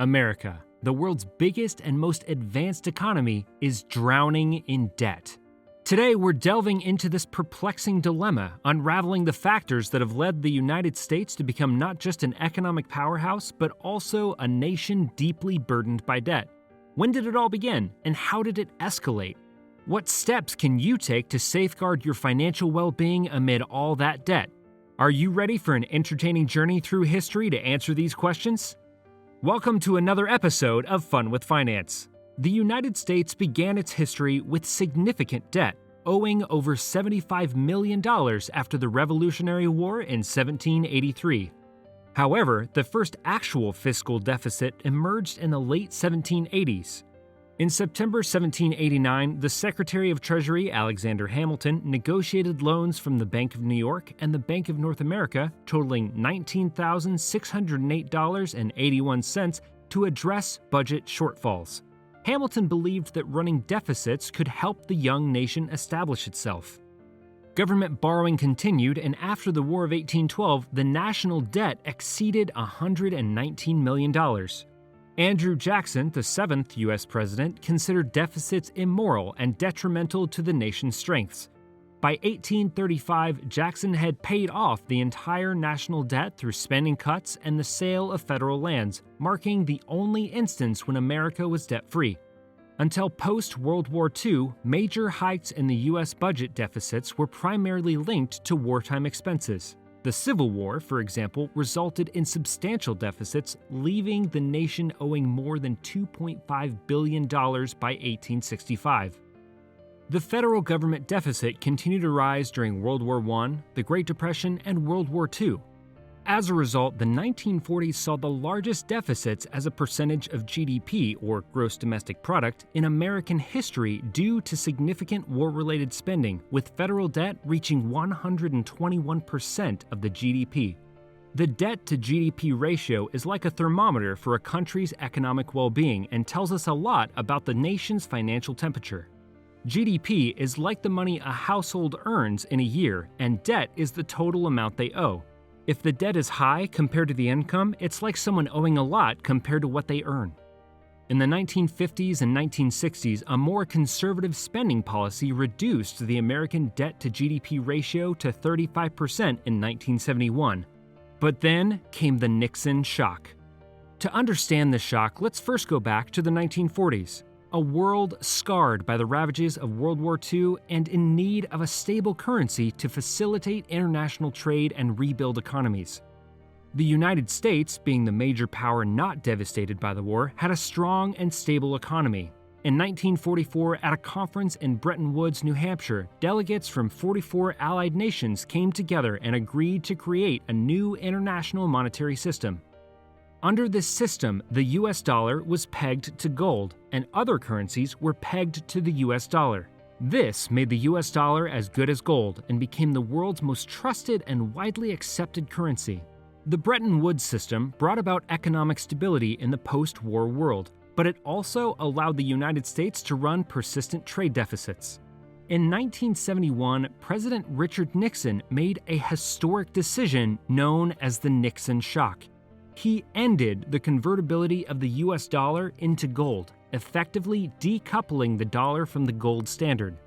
America, the world's biggest and most advanced economy, is drowning in debt. Today, we're delving into this perplexing dilemma, unraveling the factors that have led the United States to become not just an economic powerhouse, but also a nation deeply burdened by debt. When did it all begin, and how did it escalate? What steps can you take to safeguard your financial well-being amid all that debt? Are you ready for an entertaining journey through history to answer these questions? Welcome to another episode of Fun with Finance. The United States began its history with significant debt, owing over $75 million after the Revolutionary War in 1783. However, the first actual fiscal deficit emerged in the late 1780s. In September 1789, the Secretary of Treasury, Alexander Hamilton, negotiated loans from the Bank of New York and the Bank of North America totaling $19,608.81 to address budget shortfalls. Hamilton believed that running deficits could help the young nation establish itself. Government borrowing continued, and after the War of 1812, the national debt exceeded $119 million. Andrew Jackson, the seventh U.S. president, considered deficits immoral and detrimental to the nation's strengths. By 1835, Jackson had paid off the entire national debt through spending cuts and the sale of federal lands, marking the only instance when America was debt-free. Until post-World War II, major hikes in the U.S. budget deficits were primarily linked to wartime expenses. The Civil War, for example, resulted in substantial deficits, leaving the nation owing more than $2.5 billion by 1865. The federal government deficit continued to rise during World War I, the Great Depression, and World War II. As a result, the 1940s saw the largest deficits as a percentage of GDP, or gross domestic product, in American history due to significant war-related spending, with federal debt reaching 121% of the GDP. The debt-to-GDP ratio is like a thermometer for a country's economic well-being and tells us a lot about the nation's financial temperature. GDP is like the money a household earns in a year, and debt is the total amount they owe. If the debt is high compared to the income, it's like someone owing a lot compared to what they earn. In the 1950s and 1960s, a more conservative spending policy reduced the American debt-to-GDP ratio to 35% in 1971. But then came the Nixon shock. To understand the shock, let's first go back to the 1940s. A world scarred by the ravages of World War II and in need of a stable currency to facilitate international trade and rebuild economies. The United States, being the major power not devastated by the war, had a strong and stable economy. In 1944, at a conference in Bretton Woods, New Hampshire, delegates from 44 allied nations came together and agreed to create a new international monetary system. Under this system, the US dollar was pegged to gold, and other currencies were pegged to the US dollar. This made the US dollar as good as gold and became the world's most trusted and widely accepted currency. The Bretton Woods system brought about economic stability in the post-war world, but it also allowed the United States to run persistent trade deficits. In 1971, President Richard Nixon made a historic decision known as the Nixon shock. He ended the convertibility of the US dollar into gold, effectively decoupling the dollar from the gold standard.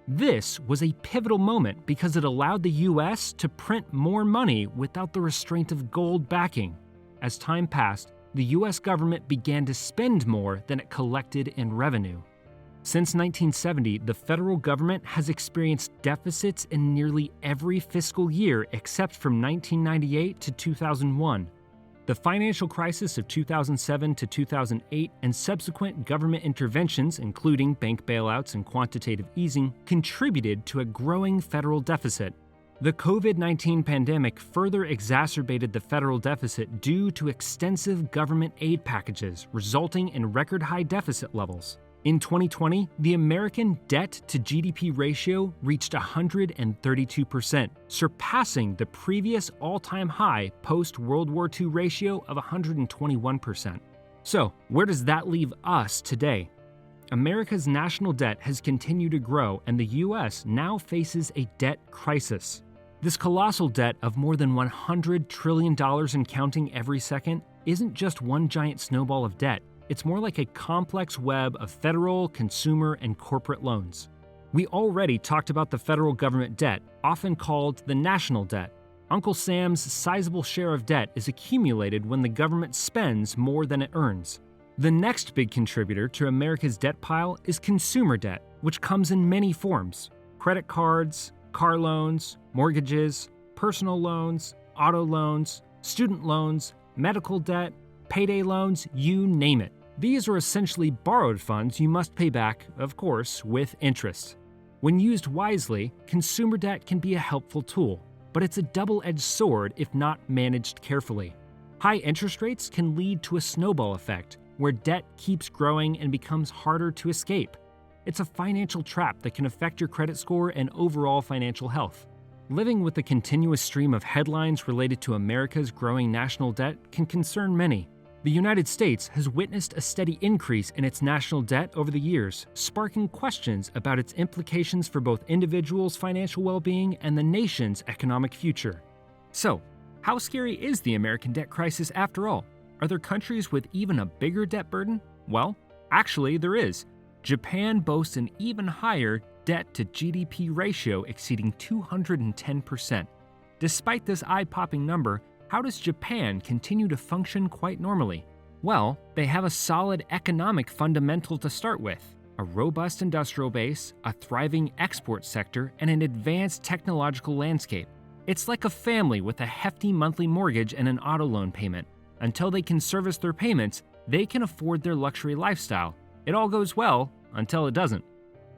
This was a pivotal moment because it allowed the US to print more money without the restraint of gold backing. As time passed, the US government began to spend more than it collected in revenue. Since 1970, the federal government has experienced deficits in nearly every fiscal year except from 1998 to 2001. The financial crisis of 2007 to 2008 and subsequent government interventions, including bank bailouts and quantitative easing, contributed to a growing federal deficit. The COVID-19 pandemic further exacerbated the federal deficit due to extensive government aid packages, resulting in record-high deficit levels. In 2020, the American debt-to-GDP ratio reached 132%, surpassing the previous all-time high post-World War II ratio of 121%. So, where does that leave us today? America's national debt has continued to grow, and the U.S. now faces a debt crisis. This colossal debt of more than $100 trillion and counting every second isn't just one giant snowball of debt. It's more like a complex web of federal, consumer, and corporate loans. We already talked about the federal government debt, often called the national debt. Uncle Sam's sizable share of debt is accumulated when the government spends more than it earns. The next big contributor to America's debt pile is consumer debt, which comes in many forms: credit cards, car loans, mortgages, personal loans, auto loans, student loans, medical debt, payday loans, you name it. These are essentially borrowed funds you must pay back, of course, with interest. When used wisely, consumer debt can be a helpful tool, but it's a double-edged sword if not managed carefully. High interest rates can lead to a snowball effect, where debt keeps growing and becomes harder to escape. It's a financial trap that can affect your credit score and overall financial health. Living with a continuous stream of headlines related to America's growing national debt can concern many. The United States has witnessed a steady increase in its national debt over the years, sparking questions about its implications for both individuals' financial well-being and the nation's economic future. So, how scary is the American debt crisis after all? Are there countries with even a bigger debt burden? Well, actually there is. Japan boasts an even higher debt to GDP ratio exceeding 210%. Despite this eye-popping number, how does Japan continue to function quite normally? Well, they have a solid economic fundamental to start with: a robust industrial base, a thriving export sector, and an advanced technological landscape. It's like a family with a hefty monthly mortgage and an auto loan payment. Until they can service their payments, they can afford their luxury lifestyle. It all goes well until it doesn't.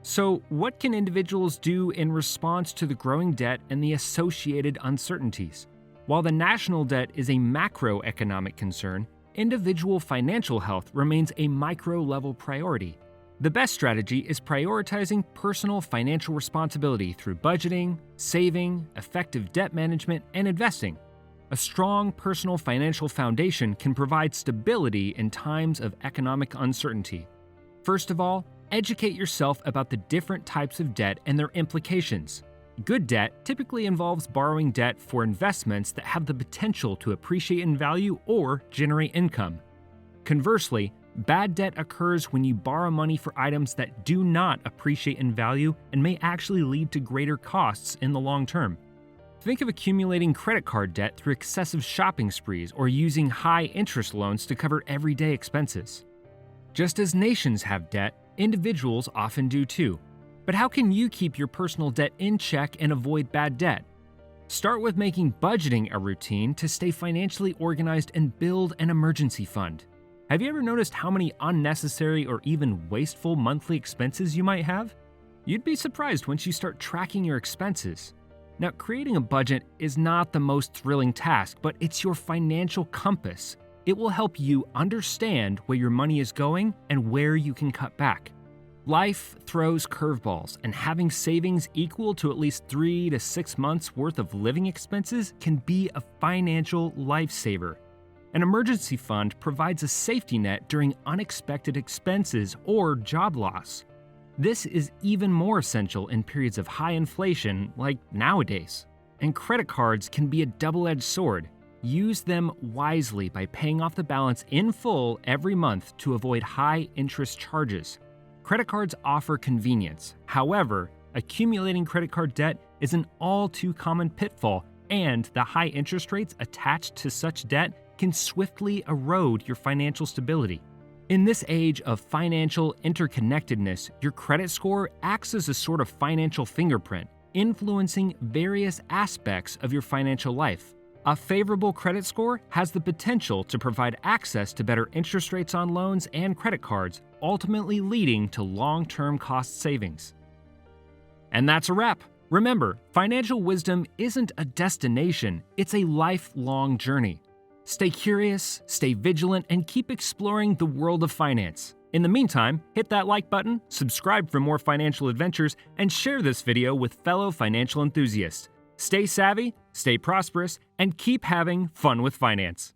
So, what can individuals do in response to the growing debt and the associated uncertainties? While the national debt is a macroeconomic concern, individual financial health remains a micro-level priority. The best strategy is prioritizing personal financial responsibility through budgeting, saving, effective debt management, and investing. A strong personal financial foundation can provide stability in times of economic uncertainty. First of all, educate yourself about the different types of debt and their implications. Good debt typically involves borrowing debt for investments that have the potential to appreciate in value or generate income. Conversely, bad debt occurs when you borrow money for items that do not appreciate in value and may actually lead to greater costs in the long term. Think of accumulating credit card debt through excessive shopping sprees or using high-interest loans to cover everyday expenses. Just as nations have debt, individuals often do too. But how can you keep your personal debt in check and avoid bad debt? Start with making budgeting a routine to stay financially organized and build an emergency fund. Have you ever noticed how many unnecessary or even wasteful monthly expenses you might have? You'd be surprised once you start tracking your expenses. Now, creating a budget is not the most thrilling task, but it's your financial compass. It will help you understand where your money is going and where you can cut back. Life throws curveballs, and having savings equal to at least 3 to 6 months worth of living expenses can be a financial lifesaver. An emergency fund provides a safety net during unexpected expenses or job loss. This is even more essential in periods of high inflation like nowadays. And credit cards can be a double-edged sword. Use them wisely by paying off the balance in full every month to avoid high interest charges. Credit cards offer convenience. However, accumulating credit card debt is an all too common pitfall, and the high interest rates attached to such debt can swiftly erode your financial stability. In this age of financial interconnectedness, your credit score acts as a sort of financial fingerprint, influencing various aspects of your financial life. A favorable credit score has the potential to provide access to better interest rates on loans and credit cards, ultimately leading to long-term cost savings. And that's a wrap. Remember, financial wisdom isn't a destination, it's a lifelong journey. Stay curious, stay vigilant, and keep exploring the world of finance. In the meantime, hit that like button, subscribe for more financial adventures, and share this video with fellow financial enthusiasts. Stay savvy, stay prosperous, and keep having fun with finance.